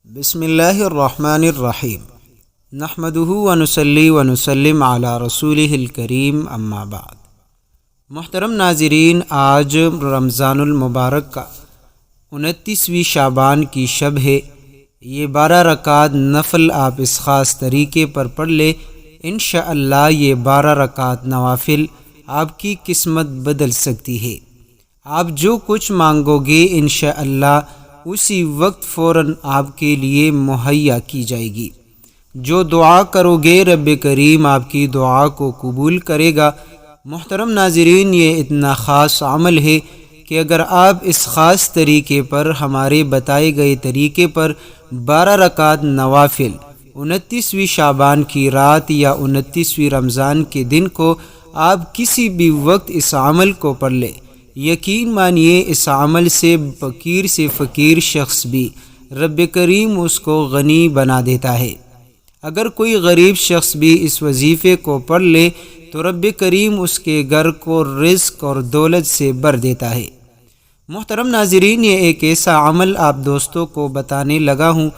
بسم اللہ الرحمن الرحیم نحمدہ ونصلی ونسلم علی رسولہ الکریم اما بعد۔ محترم ناظرین، آج رمضان المبارک کا 29ویں شعبان کی شب ہے۔ یہ 12 رکعت نفل آپ اس خاص طریقے پر پڑھ لیں، انشاءاللہ یہ 12 رکعت نوافل آپ کی قسمت بدل سکتی ہے۔ آپ جو کچھ مانگو گے انشاءاللہ اسی وقت فوراً آپ کے لیے مہیا کی جائے گی۔ جو دعا کرو گے رب کریم آپ کی دعا کو قبول کرے گا۔ محترم ناظرین، یہ اتنا خاص عمل ہے کہ اگر آپ اس خاص طریقے پر، ہمارے بتائے گئے طریقے پر 12 رکعت نوافل 29ویں شعبان کی رات یا 29ویں رمضان کے دن کو آپ کسی بھی وقت اس عمل کو پڑھ لیں، یقین مانیے اس عمل سے فقیر شخص بھی رب کریم اس کو غنی بنا دیتا ہے۔ اگر کوئی غریب شخص بھی اس وظیفے کو پڑھ لے تو رب کریم اس کے گھر کو رزق اور دولت سے بھر دیتا ہے۔ محترم ناظرین، یہ ایک ایسا عمل آپ دوستوں کو بتانے لگا ہوں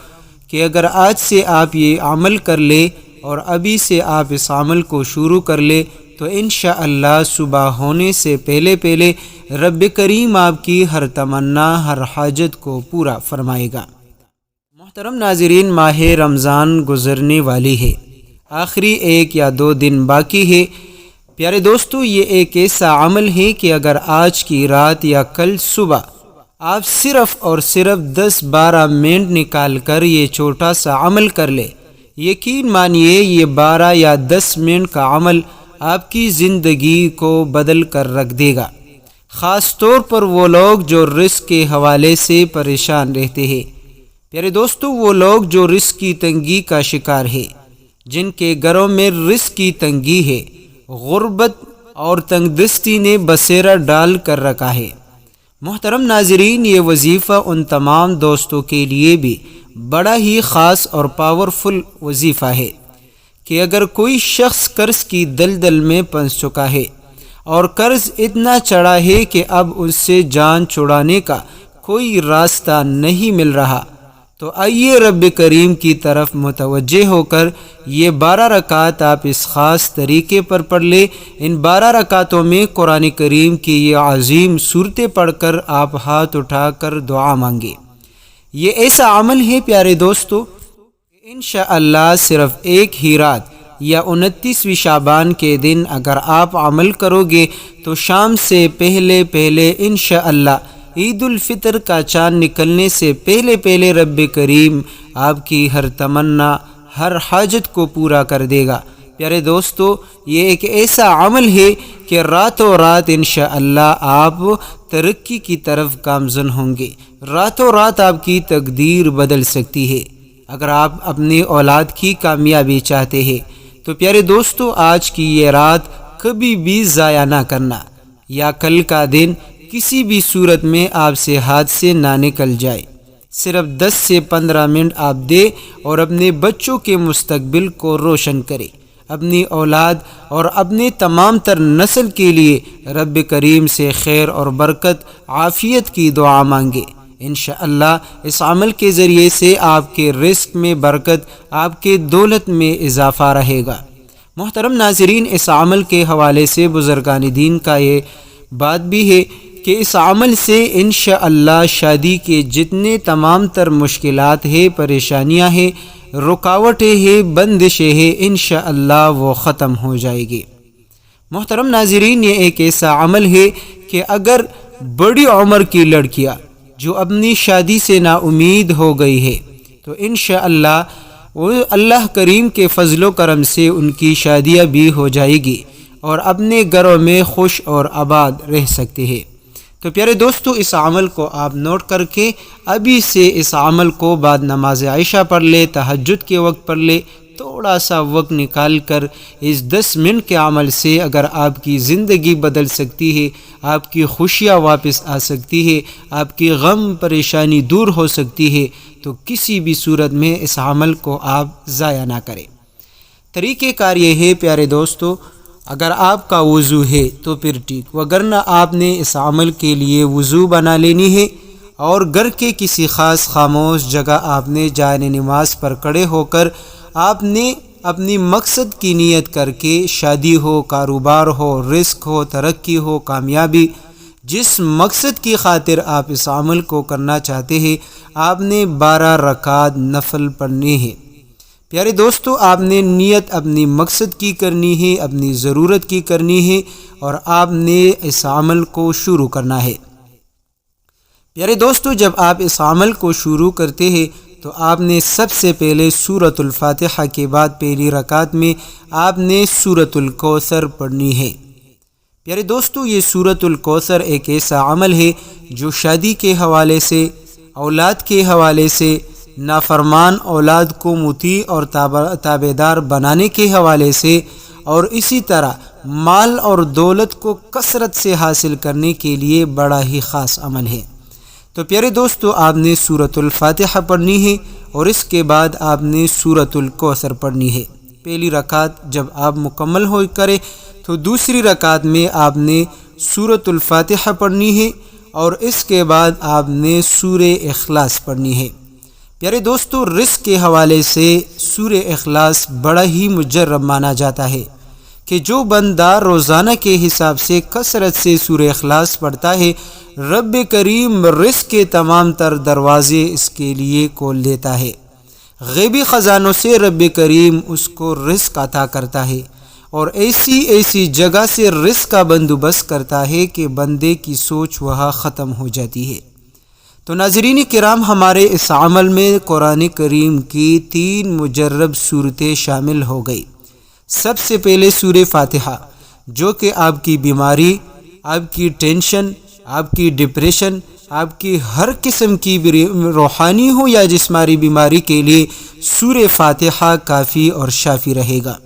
کہ اگر آج سے آپ یہ عمل کر لیں اور ابھی سے آپ اس عمل کو شروع کر لیں تو انشاءاللہ صبح ہونے سے پہلے رب کریم آپ کی ہر تمنا، ہر حاجت کو پورا فرمائے گا۔ محترم ناظرین، ماہ رمضان گزرنے والی ہے، آخری 1 یا 2 دن باقی ہے۔ پیارے دوستو، یہ ایک ایسا عمل ہے کہ اگر آج کی رات یا کل صبح آپ صرف اور صرف 10-12 منٹ نکال کر یہ چھوٹا سا عمل کر لیں، یقین مانیے یہ 12 یا 10 منٹ کا عمل آپ کی زندگی کو بدل کر رکھ دے گا۔ خاص طور پر وہ لوگ جو رزق کے حوالے سے پریشان رہتے ہیں، پیارے دوستو، وہ لوگ جو رزق کی تنگی کا شکار ہے، جن کے گھروں میں رزق کی تنگی ہے، غربت اور تنگ دستی نے بسیرا ڈال کر رکھا ہے۔ محترم ناظرین، یہ وظیفہ ان تمام دوستوں کے لیے بھی بڑا ہی خاص اور پاورفل وظیفہ ہے کہ اگر کوئی شخص قرض کی دلدل میں پھنس چکا ہے اور قرض اتنا چڑھا ہے کہ اب اس سے جان چھڑانے کا کوئی راستہ نہیں مل رہا، تو آئیے رب کریم کی طرف متوجہ ہو کر یہ 12 رکعت آپ اس خاص طریقے پر پڑھ لیں۔ ان 12 رکعتوں میں قرآن کریم کی یہ عظیم صورتیں پڑھ کر آپ ہاتھ اٹھا کر دعا مانگے۔ یہ ایسا عمل ہے پیارے دوستو، انشاءاللہ صرف ایک ہی رات یا 29ویں شعبان کے دن اگر آپ عمل کرو گے تو شام سے پہلے انشاءاللہ عید الفطر کا چاند نکلنے سے پہلے رب کریم آپ کی ہر تمنا، ہر حاجت کو پورا کر دے گا۔ پیارے دوستو، یہ ایک ایسا عمل ہے کہ راتوں رات انشاءاللہ آپ ترقی کی طرف گامزن ہوں گے، راتوں رات آپ کی تقدیر بدل سکتی ہے۔ اگر آپ اپنی اولاد کی کامیابی چاہتے ہیں تو پیارے دوستو، آج کی یہ رات کبھی بھی ضائع نہ کرنا، یا کل کا دن کسی بھی صورت میں آپ سے ہاتھ سے نہ نکل جائے۔ صرف 10 سے 15 منٹ آپ دیں اور اپنے بچوں کے مستقبل کو روشن کریں، اپنی اولاد اور اپنے تمام تر نسل کے لیے رب کریم سے خیر اور برکت، عافیت کی دعا مانگے۔ انشاءاللہ اس عمل کے ذریعے سے آپ کے رزق میں برکت، آپ کے دولت میں اضافہ رہے گا۔ محترم ناظرین، اس عمل کے حوالے سے بزرگان دین کا یہ بات بھی ہے کہ اس عمل سے انشاءاللہ شادی کے جتنے تمام تر مشکلات ہیں، پریشانیاں ہیں، رکاوٹیں ہیں، بندشیں ہیں، انشاءاللہ وہ ختم ہو جائے گی۔ محترم ناظرین، یہ ایک ایسا عمل ہے کہ اگر بڑی عمر کی لڑکیاں جو اپنی شادی سے نا امید ہو گئی ہے تو انشاءاللہ وہ اللہ کریم کے فضل و کرم سے ان کی شادیاں بھی ہو جائے گی اور اپنے گھروں میں خوش اور آباد رہ سکتے ہیں۔ تو پیارے دوستو، اس عمل کو آپ نوٹ کر کے ابھی سے اس عمل کو بعد نماز عشاء پڑھ لے، تہجد کے وقت پڑھ لے، تھوڑا سا وقت نکال کر اس 10 منٹ کے عمل سے اگر آپ کی زندگی بدل سکتی ہے، آپ کی خوشیاں واپس آ سکتی ہے، آپ کی غم پریشانی دور ہو سکتی ہے، تو کسی بھی صورت میں اس عمل کو آپ ضائع نہ کریں۔ طریقہ کار یہ ہے پیارے دوستو، اگر آپ کا وضو ہے تو پھر ٹھیک، وگرنہ آپ نے اس عمل کے لیے وضو بنا لینی ہے اور گھر کے کسی خاص خاموش جگہ آپ نے جائے نماز پر کھڑے ہو کر آپ نے اپنی مقصد کی نیت کر کے، شادی ہو، کاروبار ہو، رزق ہو، ترقی ہو، کامیابی، جس مقصد کی خاطر آپ اس عمل کو کرنا چاہتے ہیں، آپ نے 12 رکعت نفل پڑھنی ہے۔ پیارے دوستو، آپ نے نیت اپنی مقصد کی کرنی ہے، اپنی ضرورت کی کرنی ہے، اور آپ نے اس عمل کو شروع کرنا ہے۔ پیارے دوستو، جب آپ اس عمل کو شروع کرتے ہیں تو آپ نے سب سے پہلے سورۃ الفاتحہ کے بعد پہلی رکعت میں آپ نے سورۃ الکوثر پڑھنی ہے۔ پیارے دوستو، یہ سورۃ الکوثر ایک ایسا عمل ہے جو شادی کے حوالے سے، اولاد کے حوالے سے، نافرمان اولاد کو مطیع اور تابعدار بنانے کے حوالے سے، اور اسی طرح مال اور دولت کو کثرت سے حاصل کرنے کے لیے بڑا ہی خاص عمل ہے۔ تو پیارے دوستو، آپ نے سورۃ الفاتحہ پڑھنی ہے اور اس کے بعد آپ نے سورۃ الکوثر پڑھنی ہے۔ پہلی رکعت جب آپ مکمل ہو کرے تو دوسری رکعت میں آپ نے سورۃ الفاتحہ پڑھنی ہے اور اس کے بعد آپ نے سورہ اخلاص پڑھنی ہے۔ پیارے دوستو، رزق کے حوالے سے سورہ اخلاص بڑا ہی مجرب مانا جاتا ہے کہ جو بندہ روزانہ کے حساب سے کثرت سے سورہ اخلاص پڑھتا ہے، رب کریم رزق کے تمام تر دروازے اس کے لیے کھول دیتا ہے۔ غیبی خزانوں سے رب کریم اس کو رزق عطا کرتا ہے اور ایسی جگہ سے رزق کا بندوبست کرتا ہے کہ بندے کی سوچ وہاں ختم ہو جاتی ہے۔ تو ناظرین کرام، ہمارے اس عمل میں قرآن کریم کی 3 مجرب صورتیں شامل ہو گئی۔ سب سے پہلے سورہ فاتحہ، جو کہ آپ کی بیماری، آپ کی ٹینشن، آپ کی ڈپریشن، آپ کی ہر قسم کی روحانی ہو یا جسمانی بیماری کے لیے سورہ فاتحہ کافی اور شافی رہے گا۔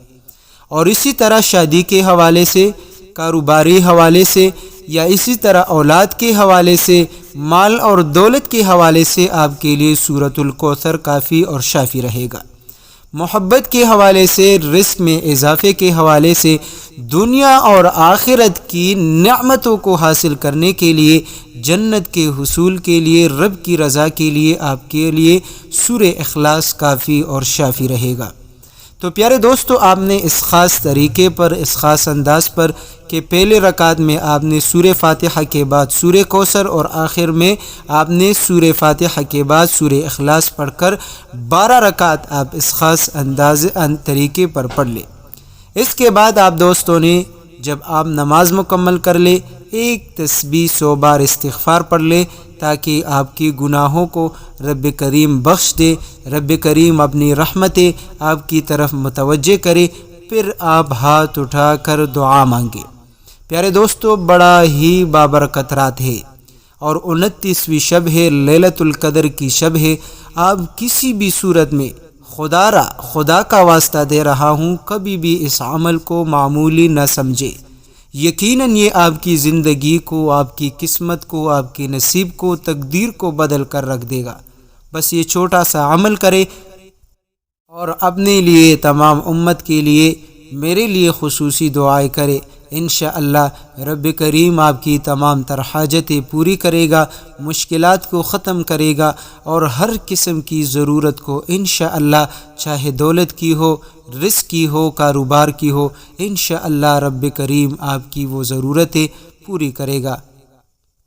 اور اسی طرح شادی کے حوالے سے، کاروباری حوالے سے، یا اسی طرح اولاد کے حوالے سے، مال اور دولت کے حوالے سے آپ کے لیے سورۃ الکوثر کافی اور شافی رہے گا۔ محبت کے حوالے سے، رزق میں اضافے کے حوالے سے، دنیا اور آخرت کی نعمتوں کو حاصل کرنے کے لیے، جنت کے حصول کے لیے، رب کی رضا کے لیے آپ کے لیے سورہ اخلاص کافی اور شافی رہے گا۔ تو پیارے دوستو، آپ نے اس خاص طریقے پر، اس خاص انداز پر کہ پہلے رکعت میں آپ نے سورہ فاتحہ کے بعد سورہ کوثر اور آخر میں آپ نے سورہ فاتحہ کے بعد سورہ اخلاص پڑھ کر 12 رکعت آپ اس خاص طریقے پر پڑھ لیں۔ اس کے بعد آپ دوستوں نے جب آپ نماز مکمل کر لے، ایک تسبیح 100 بار استغفار پڑھ لے تاکہ آپ کی گناہوں کو رب کریم بخش دے، رب کریم اپنی رحمتیں آپ کی طرف متوجہ کرے، پھر آپ ہاتھ اٹھا کر دعا مانگے۔ پیارے دوستو، بڑا ہی بابرکت رات ہے اور 29ویں شب ہے، لیلۃ القدر کی شب ہے۔ آپ کسی بھی صورت میں خدا کا واسطہ دے رہا ہوں، کبھی بھی اس عمل کو معمولی نہ سمجھے۔ یقیناً یہ آپ کی زندگی کو، آپ کی قسمت کو، آپ کے نصیب کو، تقدیر کو بدل کر رکھ دے گا۔ بس یہ چھوٹا سا عمل کرے اور اپنے لیے، تمام امت کے لیے، میرے لیے خصوصی دعائیں کرے۔ انشاءاللہ رب کریم آپ کی تمام تر حاجتیں پوری کرے گا، مشکلات کو ختم کرے گا اور ہر قسم کی ضرورت کو انشاءاللہ، چاہے دولت کی ہو، رزق کی ہو، کاروبار کی ہو، انشاءاللہ رب کریم آپ کی وہ ضرورتیں پوری کرے گا۔